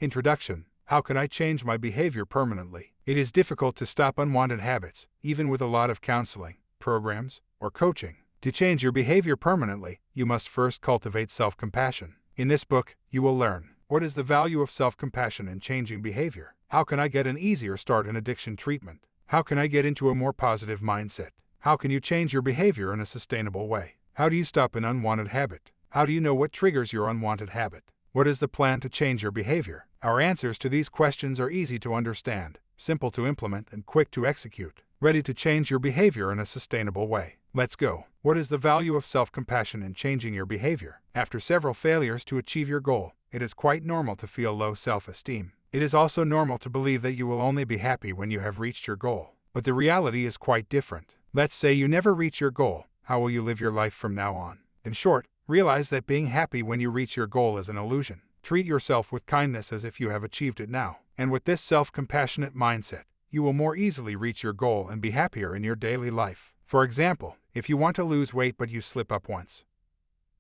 Introduction. How can I change my behavior permanently? It is difficult to stop unwanted habits, even with a lot of counseling, programs, or coaching. To change your behavior permanently, you must first cultivate self-compassion. In this book, you will learn what is the value of self-compassion in changing behavior. How can I get an easier start in addiction treatment? How can I get into a more positive mindset? How can you change your behavior in a sustainable way? How do you stop an unwanted habit? How do you know what triggers your unwanted habit? What is the plan to change your behavior? Our answers to these questions are easy to understand, simple to implement, and quick to execute. Ready to change your behavior in a sustainable way. Let's go. What is the value of self-compassion in changing your behavior? After several failures to achieve your goal, it is quite normal to feel low self-esteem. It is also normal to believe that you will only be happy when you have reached your goal. But the reality is quite different. Let's say you never reach your goal. How will you live your life from now on? In short, realize that being happy when you reach your goal is an illusion. Treat yourself with kindness as if you have achieved it now. And with this self-compassionate mindset, you will more easily reach your goal and be happier in your daily life. For example, if you want to lose weight but you slip up once,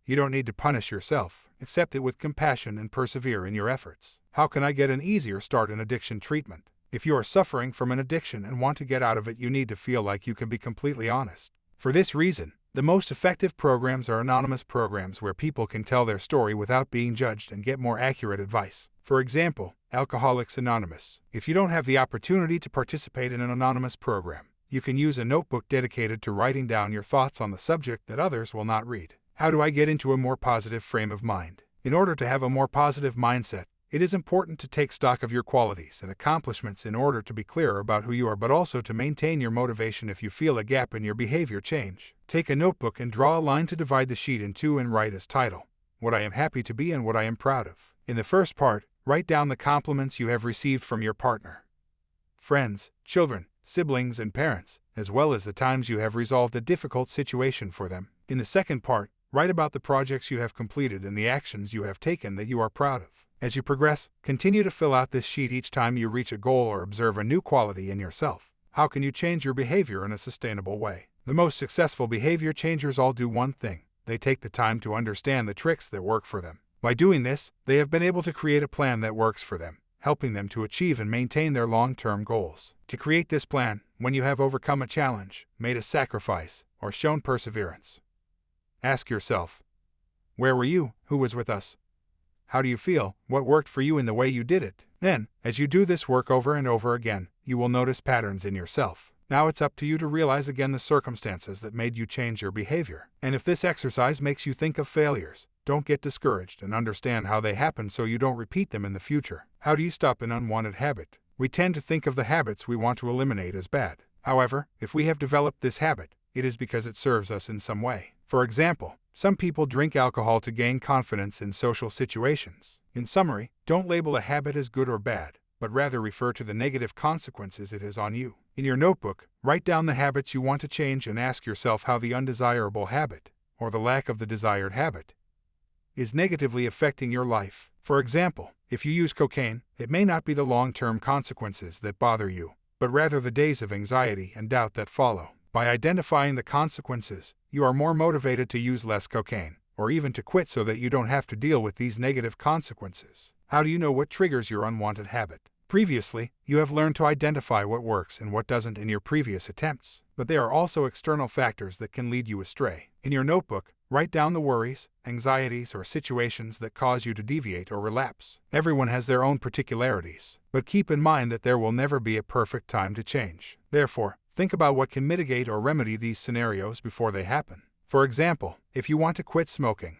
you don't need to punish yourself. Accept it with compassion and persevere in your efforts. How can I get an easier start in addiction treatment? If you are suffering from an addiction and want to get out of it, you need to feel like you can be completely honest. For this reason, the most effective programs are anonymous programs where people can tell their story without being judged and get more accurate advice. For example, Alcoholics Anonymous. If you don't have the opportunity to participate in an anonymous program, you can use a notebook dedicated to writing down your thoughts on the subject that others will not read. How do I get into a more positive frame of mind? In order to have a more positive mindset, it is important to take stock of your qualities and accomplishments in order to be clear about who you are, but also to maintain your motivation if you feel a gap in your behavior change. Take a notebook and draw a line to divide the sheet in two and write as title, what I am happy to be and what I am proud of. In the first part, write down the compliments you have received from your partner, friends, children, siblings, and parents, as well as the times you have resolved a difficult situation for them. In the second part, write about the projects you have completed and the actions you have taken that you are proud of. As you progress, continue to fill out this sheet each time you reach a goal or observe a new quality in yourself. How can you change your behavior in a sustainable way? The most successful behavior changers all do one thing. They take the time to understand the tricks that work for them. By doing this, they have been able to create a plan that works for them, helping them to achieve and maintain their long-term goals. To create this plan, when you have overcome a challenge, made a sacrifice, or shown perseverance, ask yourself, where were you? Who was with us? How do you feel? What worked for you in the way you did it? Then, as you do this work over and over again, you will notice patterns in yourself. Now it's up to you to realize again the circumstances that made you change your behavior. And if this exercise makes you think of failures, don't get discouraged and understand how they happened so you don't repeat them in the future. How do you stop an unwanted habit? We tend to think of the habits we want to eliminate as bad. However, if we have developed this habit, it is because it serves us in some way. For example, some people drink alcohol to gain confidence in social situations. In summary, don't label a habit as good or bad, but rather refer to the negative consequences it has on you. In your notebook, write down the habits you want to change and ask yourself how the undesirable habit, or the lack of the desired habit, is negatively affecting your life. For example, if you use cocaine, it may not be the long-term consequences that bother you, but rather the days of anxiety and doubt that follow. By identifying the consequences, you are more motivated to use less cocaine, or even to quit so that you don't have to deal with these negative consequences. How do you know what triggers your unwanted habit? Previously, you have learned to identify what works and what doesn't in your previous attempts, but there are also external factors that can lead you astray. In your notebook, write down the worries, anxieties, or situations that cause you to deviate or relapse. Everyone has their own particularities, but keep in mind that there will never be a perfect time to change. Therefore, think about what can mitigate or remedy these scenarios before they happen. For example, if you want to quit smoking,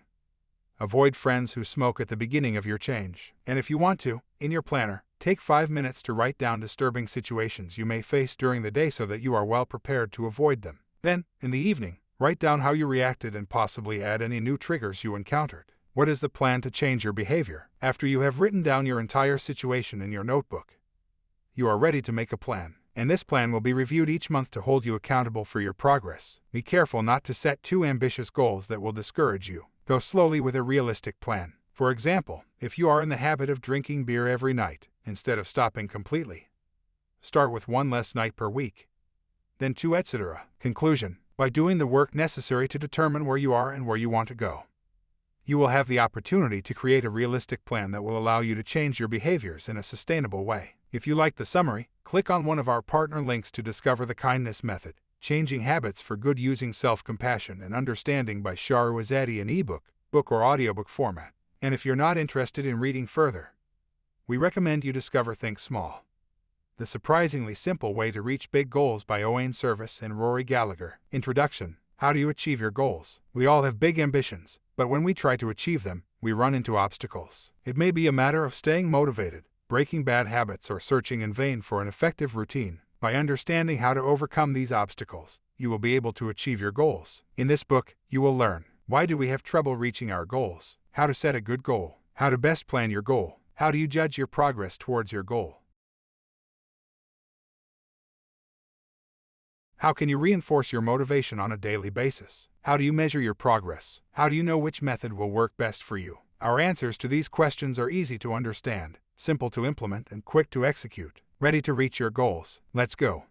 avoid friends who smoke at the beginning of your change. And if you want to, in your planner, take 5 minutes to write down disturbing situations you may face during the day so that you are well prepared to avoid them. Then, in the evening, write down how you reacted and possibly add any new triggers you encountered. What is the plan to change your behavior? After you have written down your entire situation in your notebook, you are ready to make a plan. And this plan will be reviewed each month to hold you accountable for your progress. Be careful not to set too ambitious goals that will discourage you. Go slowly with a realistic plan. For example, if you are in the habit of drinking beer every night, instead of stopping completely, start with 1 less night per week, then 2, etc. Conclusion. By doing the work necessary to determine where you are and where you want to go, you will have the opportunity to create a realistic plan that will allow you to change your behaviors in a sustainable way. If you like the summary, click on one of our partner links to discover the Kindness Method, Changing Habits for Good Using Self-Compassion and Understanding by Shahroo Izadi in ebook, book or audiobook format. And if you're not interested in reading further, we recommend you discover Think Small, The Surprisingly Simple Way to Reach Big Goals by Owain Service and Rory Gallagher. Introduction. How do you achieve your goals? We all have big ambitions, but when we try to achieve them, we run into obstacles. It may be a matter of staying motivated, breaking bad habits, or searching in vain for an effective routine. By understanding how to overcome these obstacles, you will be able to achieve your goals. In this book, you will learn: why do we have trouble reaching our goals? How to set a good goal. How to best plan your goal. How do you judge your progress towards your goal? How can you reinforce your motivation on a daily basis? How do you measure your progress? How do you know which method will work best for you? Our answers to these questions are easy to understand, simple to implement, and quick to execute. Ready to reach your goals? Let's go.